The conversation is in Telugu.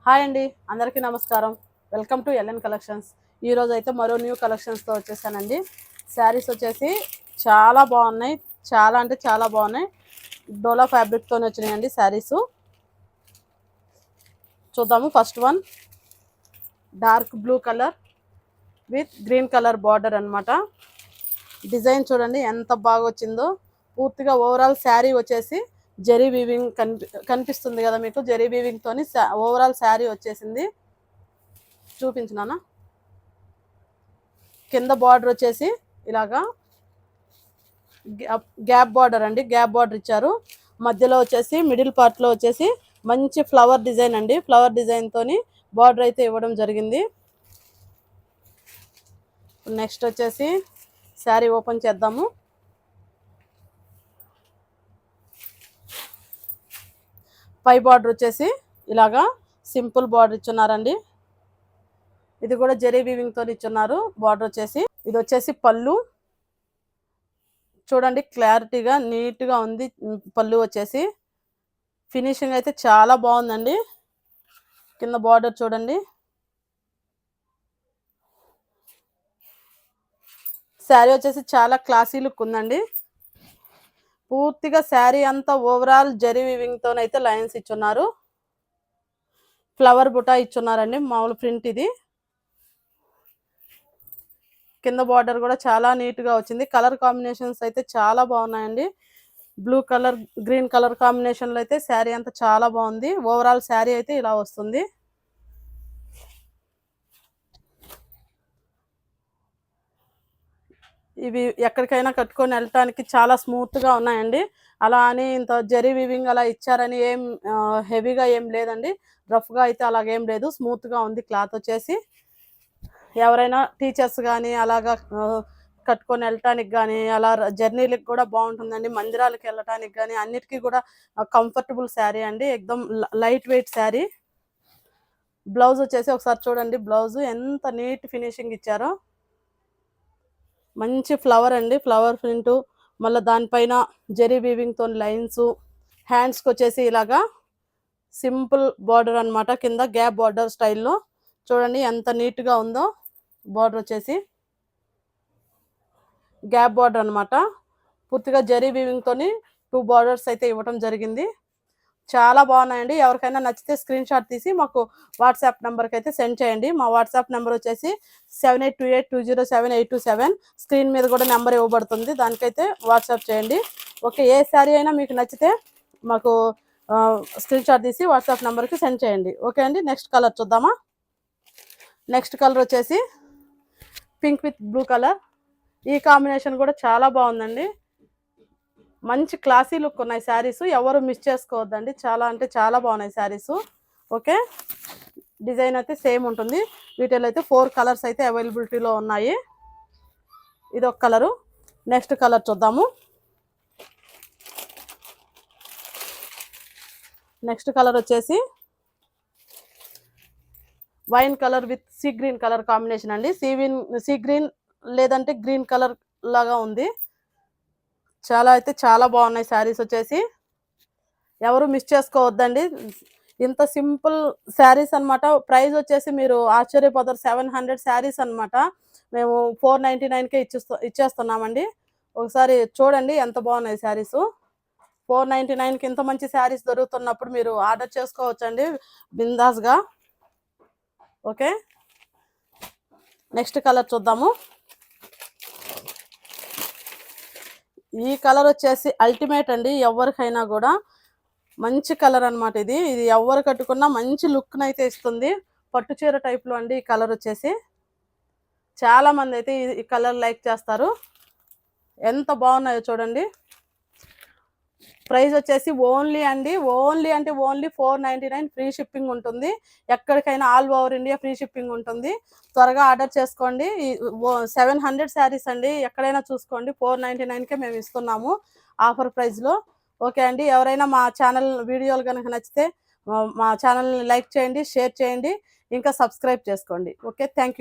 హాయ్ అండి, అందరికీ నమస్కారం. Welcome to LN collections. ఈరోజు అయితే మరో న్యూ కలెక్షన్స్తో వచ్చేసానండి. శారీస్ వచ్చేసి చాలా బాగున్నాయి, చాలా అంటే చాలా బాగున్నాయి. డోలా ఫ్యాబ్రిక్తో వచ్చినాయండి శారీస్. చూద్దాము. First one dark blue colour with green colour border అనమాట. డిజైన్ చూడండి ఎంత బాగా వచ్చిందో. పూర్తిగా ఓవరాల్ శారీ వచ్చేసి జరీ వీవింగ్ కనిపిస్తుంది కదా మీకు. జరీ వీవింగ్ తోని ఓవరాల్ శారీ వచ్చేసింది. చూపించినానా. కింద బార్డర్ వచ్చేసి ఇలాగా గ్యాప్ బార్డర్ అండి, గ్యాప్ బార్డర్ ఇచ్చారు. మధ్యలో వచ్చేసి మిడిల్ పార్ట్లో వచ్చేసి మంచి ఫ్లవర్ డిజైన్ అండి. ఫ్లవర్ డిజైన్ తోని బార్డర్ అయితే ఇవ్వడం జరిగింది. నెక్స్ట్ వచ్చేసి శారీ ఓపెన్ చేద్దాము. పై బార్డర్ వచ్చేసి ఇలాగా సింపుల్ బార్డర్ ఇచ్చున్నారండి. ఇది కూడా జరీ వీవింగ్ తో ఇచ్చున్నారు. బార్డర్ వచ్చేసి ఇది వచ్చేసి పళ్ళు చూడండి, క్లారిటీగా నీట్గా ఉంది. పళ్ళు వచ్చేసి ఫినిషింగ్ అయితే చాలా బాగుందండి. కింద బార్డర్ చూడండి. శారీ వచ్చేసి చాలా క్లాసీ లుక్ ఉందండి. పూర్తిగా శారీ అంతా ఓవరాల్ జరీ వీవింగ్ తోనైతే లైన్స్ ఇచ్చున్నారు. ఫ్లవర్ బుటా ఇచ్చున్నారండి, మామూలు ప్రింట్ ఇది. కింద బార్డర్ కూడా చాలా నీట్గా వచ్చింది. కలర్ కాంబినేషన్స్ అయితే చాలా బాగున్నాయండి. బ్లూ కలర్ గ్రీన్ కలర్ కాంబినేషన్లో అయితే శారీ అంతా చాలా బాగుంది. ఓవరాల్ శారీ అయితే ఇలా వస్తుంది. ఇవి ఎక్కడికైనా కట్టుకొని వెళ్ళటానికి చాలా స్మూత్గా ఉన్నాయండి. అలా అని ఇంత జరీ వీవింగ్ అలా ఇచ్చారని ఏం హెవీగా ఏం లేదండి. రఫ్గా అయితే అలాగేం లేదు, స్మూత్గా ఉంది క్లాత్ వచ్చేసి. ఎవరైనా టీచర్స్ కానీ అలాగా కట్టుకొని వెళ్ళటానికి కానీ అలా జర్నీలకు కూడా బాగుంటుందండి. మందిరాలకు వెళ్ళటానికి కానీ అన్నిటికీ కూడా కంఫర్టబుల్ శారీ అండి. ఎక్దమ్ లైట్ వెయిట్ శారీ. బ్లౌజ్ వచ్చేసి ఒకసారి చూడండి, బ్లౌజ్ ఎంత నీట్ ఫినిషింగ్ ఇచ్చారో. మంచి ఫ్లవర్ అండి, ఫ్లవర్ ప్రింట్. మళ్ళీ దానిపైన జరీ వీవింగ్తో లైన్స్. హ్యాండ్స్కి వచ్చేసి ఇలాగా సింపుల్ బార్డర్ అనమాట. కింద గ్యాప్ బార్డర్ స్టైల్లో చూడండి ఎంత నీట్గా ఉందో. బార్డర్ వచ్చేసి గ్యాప్ బార్డర్ అనమాట. పూర్తిగా జరీ వీవింగ్తో 2 బార్డర్స్ అయితే ఇవ్వడం జరిగింది. చాలా బాగున్నాయండి. ఎవరికైనా నచ్చితే స్క్రీన్ షాట్ తీసి మాకు వాట్సాప్ నెంబర్కి అయితే సెండ్ చేయండి. మా వాట్సాప్ నెంబర్ వచ్చేసి 7828207827. స్క్రీన్ మీద కూడా నెంబర్ ఇవ్వబడుతుంది, దానికైతే వాట్సాప్ చేయండి. ఓకే, ఏ శారీ అయినా మీకు నచ్చితే మాకు స్క్రీన్ షాట్ తీసి వాట్సాప్ నెంబర్కి సెండ్ చేయండి. ఓకే అండి. నెక్స్ట్ కలర్ చూద్దామా. నెక్స్ట్ కలర్ వచ్చేసి పింక్ విత్ బ్లూ కలర్. ఈ కాంబినేషన్ కూడా చాలా బాగుందండి. మంచి క్లాసీ లుక్ ఉన్నాయి శారీస్, ఎవరు మిస్ చేసుకోవద్దండి. చాలా అంటే చాలా బాగున్నాయి శారీస్. ఓకే, డిజైన్ అయితే సేమ్ ఉంటుంది. వీటిలో అయితే 4 కలర్స్ అయితే అవైలబిలిటీలో ఉన్నాయి. ఇది ఒక కలరు. నెక్స్ట్ కలర్ చూద్దాము. నెక్స్ట్ కలర్ వచ్చేసి wine colour with sea green colour combination అండి. సీ గ్రీన్ లేదంటే గ్రీన్ కలర్ లాగా ఉంది. చాలా అయితే చాలా బాగున్నాయి శారీస్ వచ్చేసి, ఎవరు మిస్ చేసుకోవద్దండి. ఇంత సింపుల్ శారీస్ అనమాట. ప్రైస్ వచ్చేసి మీరు ఆశ్చర్యపోతారు. 700 శారీస్ అనమాట. మేము 499కే ఇచ్చేస్తున్నామండి. ఒకసారి చూడండి ఎంత బాగున్నాయి శారీస్. 499కి ఇంత మంచి శారీస్ దొరుకుతున్నప్పుడు మీరు ఆర్డర్ చేసుకోవచ్చండి బిందాస్గా. ఓకే, నెక్స్ట్ కలర్ చూద్దాము. ఈ కలర్ వచ్చేసి అల్టిమేట్ అండి. ఎవరికైనా కూడా మంచి కలర్ అనమాట. ఇది ఎవరు కట్టుకున్నా మంచి లుక్ని అయితే ఇస్తుంది. పట్టు చీర టైప్లో అండి ఈ కలర్ వచ్చేసి. చాలా మంది అయితే ఈ కలర్ లైక్ చేస్తారు. ఎంత బాగున్నాయో చూడండి. ప్రైస్ వచ్చేసి ఓన్లీ అంటే ఓన్లీ 499 ఫ్రీ షిప్పింగ్ ఉంటుంది. ఎక్కడికైనా all over India free shipping ఉంటుంది. త్వరగా ఆర్డర్ చేసుకోండి. 700 శారీస్ అండి, ఎక్కడైనా చూసుకోండి. 499కే మేము ఇస్తున్నాము ఆఫర్ ప్రైస్లో. ఓకే అండి. ఎవరైనా మా ఛానల్ వీడియోలు కనుక నచ్చితే మా ఛానల్ని లైక్ చేయండి, షేర్ చేయండి, ఇంకా సబ్స్క్రైబ్ చేసుకోండి. Okay, thank you.